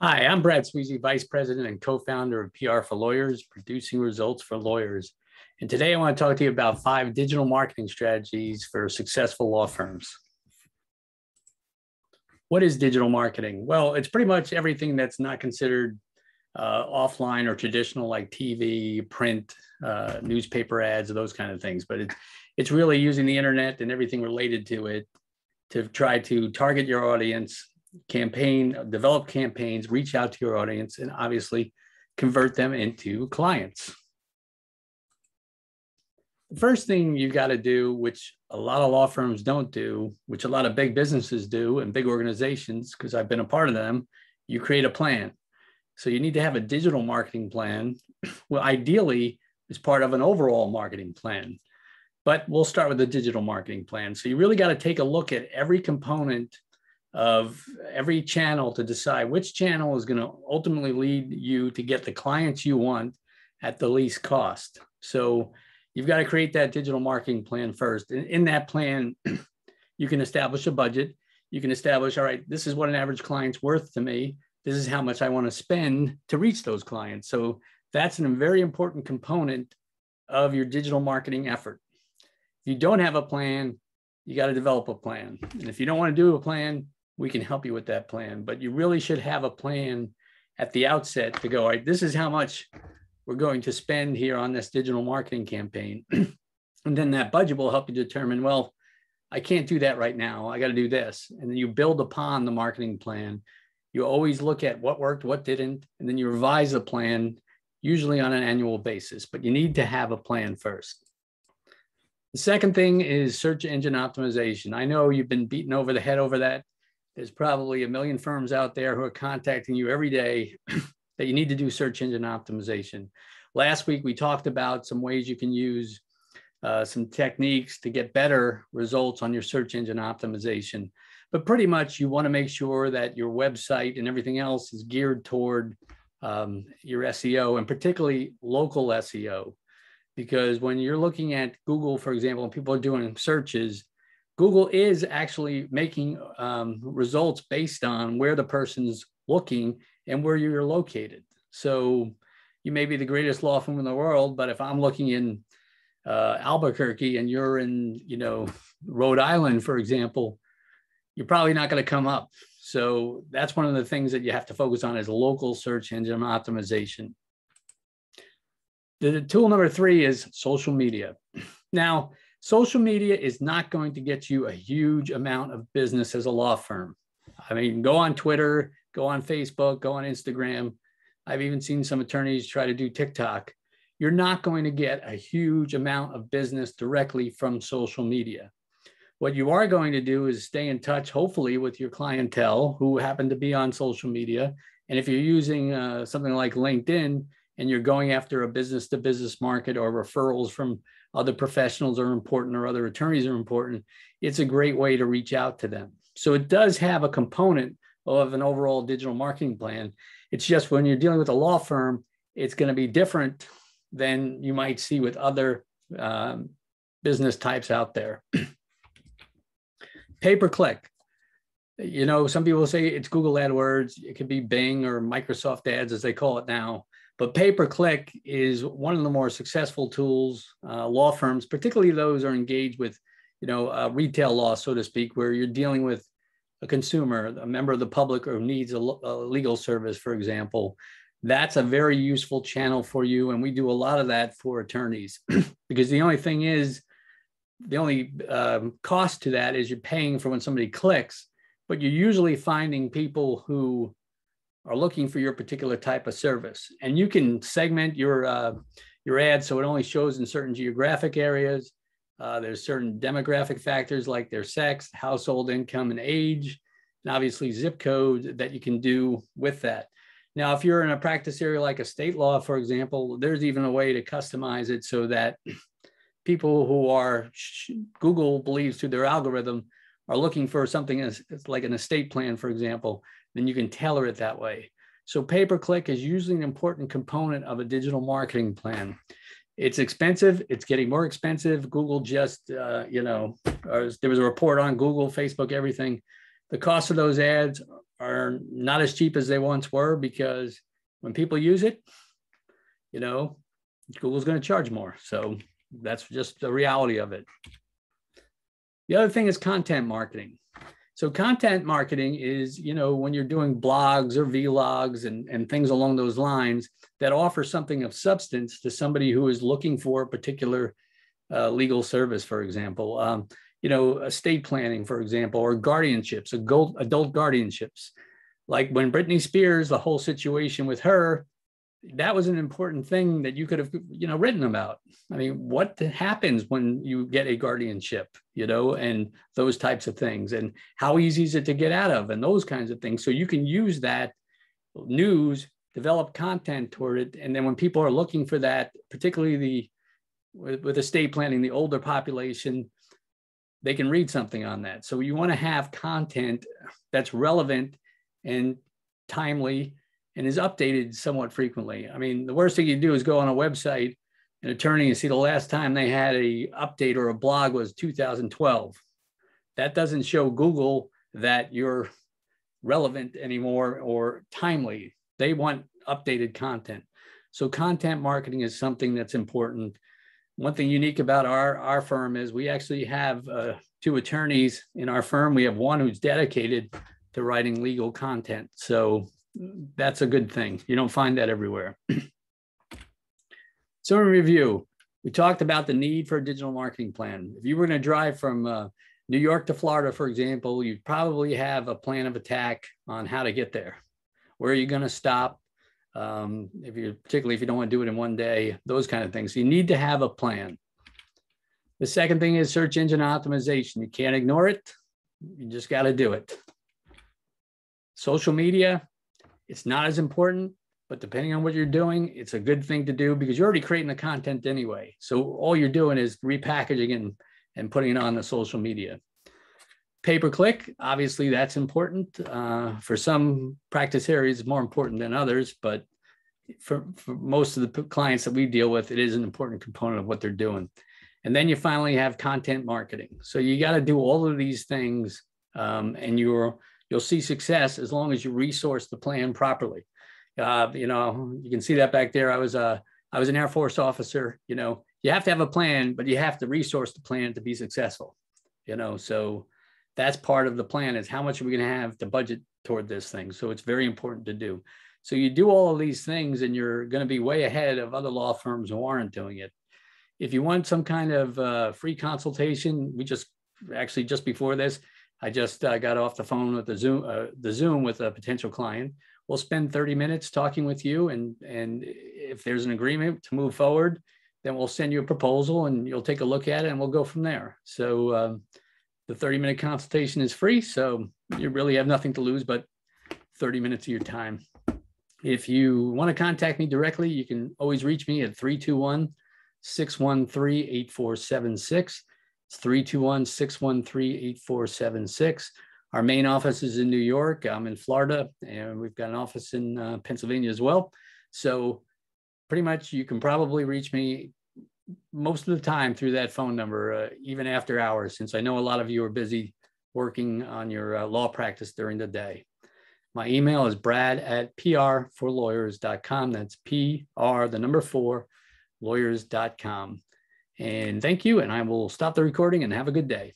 Hi, I'm Brad Sweezy, Vice President and co-founder of PR for Lawyers, producing results for lawyers. And today I want to talk to you about 5 digital marketing strategies for successful law firms. What is digital marketing? Well, it's pretty much everything that's not considered offline or traditional, like TV, print, newspaper ads, those kind of things. But it's really using the internet and everything related to it to try to target your audience, develop campaigns, reach out to your audience, and obviously convert them into clients. The first thing you got to do, which a lot of law firms don't do, which a lot of big businesses do and big organizations, because I've been a part of them, you create a plan. So you need to have a digital marketing plan. Well, ideally, as part of an overall marketing plan. But we'll start with the digital marketing plan. So you really got to take a look at every component of every channel to decide which channel is going to ultimately lead you to get the clients you want at the least cost. So you've got to create that digital marketing plan first. And in that plan, you can establish a budget. You can establish, all right, this is what an average client's worth to me. This is how much I want to spend to reach those clients. So that's a very important component of your digital marketing effort. If you don't have a plan, you got to develop a plan. And if you don't want to do a plan, we can help you with that plan. But you really should have a plan at the outset to go, all right, this is how much we're going to spend here on this digital marketing campaign. And then that budget will help you determine, well, I can't do that right now. I got to do this. And then you build upon the marketing plan. You always look at what worked, what didn't, and then you revise the plan, usually on an annual basis. But you need to have a plan first. The second thing is search engine optimization. I know you've been beaten over the head over that. There's probably a million firms out there who are contacting you every day that you need to do search engine optimization. Last week, we talked about some ways you can use some techniques to get better results on your search engine optimization. But pretty much you want to make sure that your website and everything else is geared toward your SEO, and particularly local SEO. Because when you're looking at Google, for example, and people are doing searches, Google is actually making results based on where the person's looking and where you're located. So you may be the greatest law firm in the world, but if I'm looking in Albuquerque and you're in, Rhode Island, for example, you're probably not going to come up. So that's one of the things that you have to focus on is local search engine optimization. The tool number 3 is social media. Now, social media is not going to get you a huge amount of business as a law firm. I mean, go on Twitter, go on Facebook, go on Instagram. I've even seen some attorneys try to do TikTok. You're not going to get a huge amount of business directly from social media. What you are going to do is stay in touch, hopefully, with your clientele who happen to be on social media. And if you're using something like LinkedIn, and you're going after a business-to-business market, or referrals from other professionals are important or other attorneys are important, it's a great way to reach out to them. So it does have a component of an overall digital marketing plan. It's just when you're dealing with a law firm, it's going to be different than you might see with other business types out there. Pay-per-click. Some people say it's Google AdWords. It could be Bing or Microsoft Ads, as they call it now. But pay-per-click is one of the more successful tools law firms, particularly those are engaged with, retail law, so to speak, where you're dealing with a consumer, a member of the public who needs a legal service, for example. That's a very useful channel for you. And we do a lot of that for attorneys because the only thing is, the only cost to that is you're paying for when somebody clicks, but you're usually finding people who are looking for your particular type of service. And you can segment your ad so it only shows in certain geographic areas. There's certain demographic factors like their sex, household income, and age, and obviously zip code that you can do with that. Now, if you're in a practice area like estate law, for example, there's even a way to customize it so that people who are, Google believes through their algorithm, are looking for something as like an estate plan, for example, then you can tailor it that way. So pay-per-click is usually an important component of a digital marketing plan. It's expensive. It's getting more expensive. Google just, there was a report on Google, Facebook, everything. The cost of those ads are not as cheap as they once were, because when people use it, you know, Google's going to charge more. So that's just the reality of it. The other thing is content marketing. So content marketing is, you know, when you're doing blogs or vlogs and things along those lines that offer something of substance to somebody who is looking for a particular legal service, for example, you know, estate planning, for example, or guardianships, adult guardianships. Like when Britney Spears, the whole situation with her, that was an important thing that you could have, you know, written about. I mean, what happens when you get a guardianship, you know, and those types of things, and how easy is it to get out of, and those kinds of things. So you can use that news, develop content toward it. And then when people are looking for that, particularly with estate planning, the older population, they can read something on that. So you want to have content that's relevant and timely and is updated somewhat frequently. I mean, the worst thing you do is go on a website, an attorney, and see the last time they had a update or a blog was 2012. That doesn't show Google that you're relevant anymore or timely. They want updated content. So content marketing is something that's important. One thing unique about our firm is we actually have 2 attorneys in our firm. We have one who's dedicated to writing legal content. So that's a good thing. You don't find that everywhere. So in review, we talked about the need for a digital marketing plan. If you were going to drive from New York to Florida, for example, you'd probably have a plan of attack on how to get there. Where are you going to stop? Particularly if you don't want to do it in one day, those kind of things. So you need to have a plan. The second thing is search engine optimization. You can't ignore it. You just got to do it. Social media, it's not as important, but depending on what you're doing, it's a good thing to do because you're already creating the content anyway. So all you're doing is repackaging and putting it on the social media. Pay-per-click, obviously that's important. For some practice areas, it's more important than others, but for most of the clients that we deal with, it is an important component of what they're doing. And then you finally have content marketing. So you got to do all of these things, and you'll see success as long as you resource the plan properly. You know, you can see that back there. I was an Air Force officer. You know, you have to have a plan, but you have to resource the plan to be successful. You know, so that's part of the plan, is how much are we going to have to budget toward this thing. So it's very important to do. So you do all of these things and you're going to be way ahead of other law firms who aren't doing it. If you want some kind of free consultation, just before this, I just got off the phone with the Zoom with a potential client. We'll spend 30 minutes talking with you. And if there's an agreement to move forward, then we'll send you a proposal and you'll take a look at it and we'll go from there. So the 30-minute consultation is free. So you really have nothing to lose but 30 minutes of your time. If you want to contact me directly, you can always reach me at 321-613-8476. It's 321-613-8476. Our main office is in New York. I'm in Florida, and we've got an office in Pennsylvania as well. So pretty much you can probably reach me most of the time through that phone number, even after hours, since I know a lot of you are busy working on your law practice during the day. My email is brad@pr4lawyers.com. That's PR, the number 4, lawyers.com. And thank you. And I will stop the recording and have a good day.